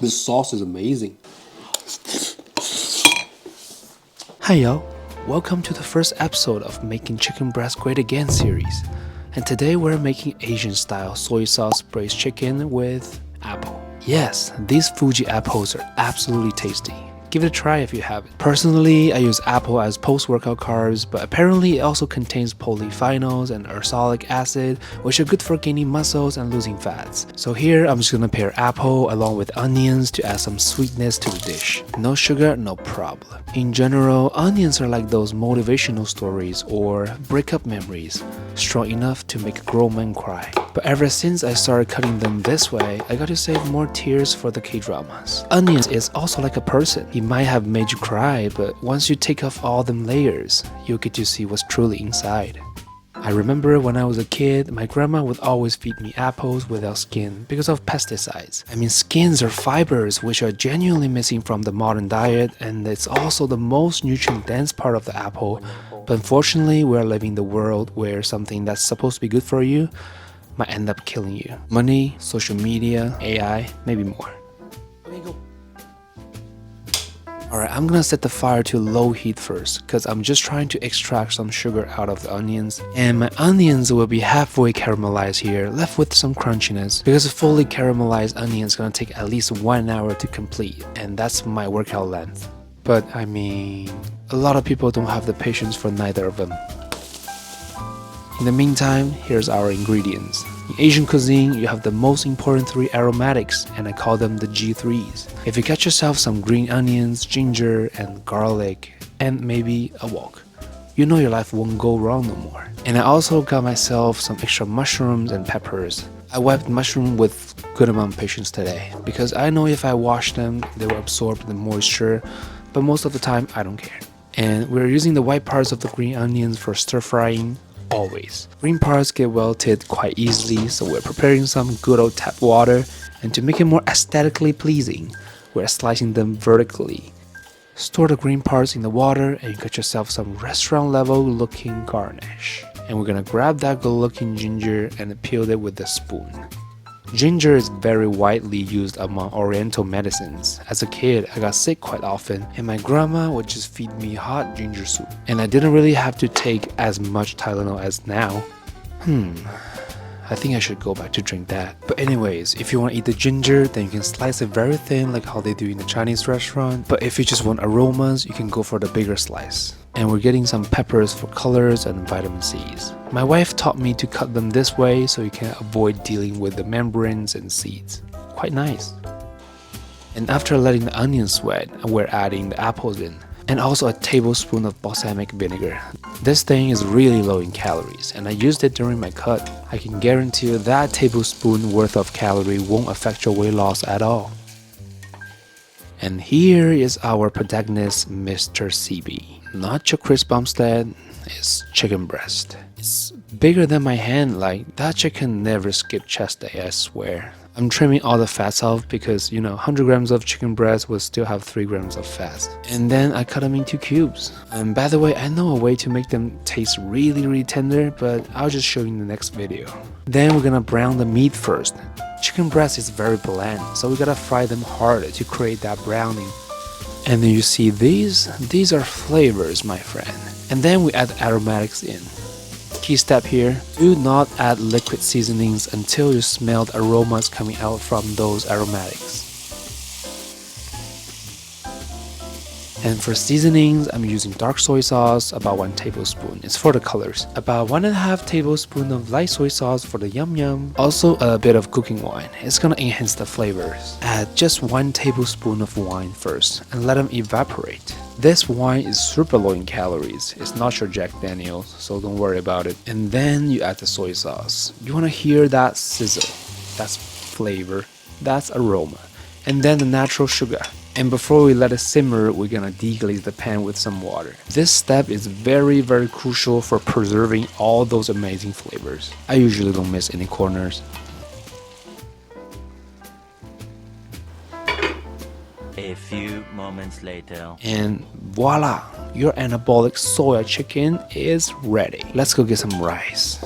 This sauce is amazing. Hi y'all, welcome to the first episode of Making Chicken Breast Great Again series. And today we're making Asian style soy sauce braised chicken with apple. Yes, these Fuji apples are absolutely tasty. Give it a try if you haven't. Personally, I use apple as post-workout carbs, but apparently it also contains polyphenols and ursolic acid, which are good for gaining muscles and losing fats. So here, I'm just gonna pair apple along with onions to add some sweetness to the dish. No sugar, no problem. In general, onions are like those motivational stories or breakup memories, strong enough to make a grown man cry. But ever since I started cutting them this way, I got to save more tears for the K-dramas. Onions is also like a person. He might have made you cry, but once you take off all them layers, you'll get to see what's truly inside. I remember when I was a kid, my grandma would always feed me apples without skin because of pesticides. I mean, skins are fibers which are genuinely missing from the modern diet, and it's also the most nutrient-dense part of the apple. But unfortunately, we're living in the world where something that's supposed to be good for you might end up killing you. Money, social media, AI, maybe more. Alright, I'm gonna set the fire to low heat first, because I'm just trying to extract some sugar out of the onions. And my onions will be halfway caramelized here, left with some crunchiness, because a fully caramelized onion is gonna take at least 1 hour to complete, and that's my workout length. But I mean, a lot of people don't have the patience for neither of them. In the meantime, here's our ingredients. In Asian cuisine, you have the most important 3 aromatics, and I call them the G3s. If you get yourself some green onions, ginger, and garlic, and maybe a wok, you know your life won't go wrong no more. And I also got myself some extra mushrooms and peppers. I wiped mushroom with good amount of patience today, because I know if I wash them, they will absorb the moisture, but most of the time, I don't care. And we're using the white parts of the green onions for stir frying. Always. Green parts get wilted quite easily, so we're preparing some good old tap water, and to make it more aesthetically pleasing, we're slicing them vertically. Store the green parts in the water and you get yourself some restaurant level looking garnish. And we're gonna grab that good looking ginger and peel it with a spoon. Ginger is very widely used among oriental medicines. As a kid, I got sick quite often, and my grandma would just feed me hot ginger soup. And I didn't really have to take as much Tylenol as now. I think I should go back to drink that. But anyways, if you want to eat the ginger, then you can slice it very thin like how they do in the Chinese restaurant. But if you just want aromas, you can go for the bigger slice. And we're getting some peppers for colors and vitamin C's. My wife taught me to cut them this way so you can avoid dealing with the membranes and seeds. Quite nice. And after letting the onions sweat, we're adding the apples in. And also a tablespoon of balsamic vinegar. This thing is really low in calories, and I used it during my cut. I can guarantee you that tablespoon worth of calorie won't affect your weight loss at all. And here is our protagonist, Mr. CB. Not your Chris Bumstead, it's chicken breast. It's bigger than my hand, like that chicken never skipped chest day, I swear. I'm trimming all the fats off because, 100 grams of chicken breast will still have 3 grams of fat. And then I cut them into cubes. And by the way, I know a way to make them taste really tender, but I'll just show you in the next video. Then we're gonna brown the meat first. Chicken breast is very bland, so we gotta fry them hard to create that browning. And then you see these are flavors, my friend. And then we add aromatics in. Key step here, do not add liquid seasonings until you smell the aromas coming out from those aromatics. And for seasonings, I'm using dark soy sauce, about 1 tablespoon. It's for the colors. About 1.5 tablespoon of light soy sauce for the yum yum. Also a bit of cooking wine. It's gonna enhance the flavors. Add just 1 tablespoon of wine first and let them evaporate. This wine is super low in calories. It's not your Jack Daniels, so don't worry about it. And then you add the soy sauce. You wanna hear that sizzle. That's flavor. That's aroma. And then the natural sugar. And before we let it simmer, we're gonna deglaze the pan with some water. This step is very crucial for preserving all those amazing flavors. I usually don't miss any corners. A few moments later. And voila! Your anabolic soya chicken is ready. Let's go get some rice.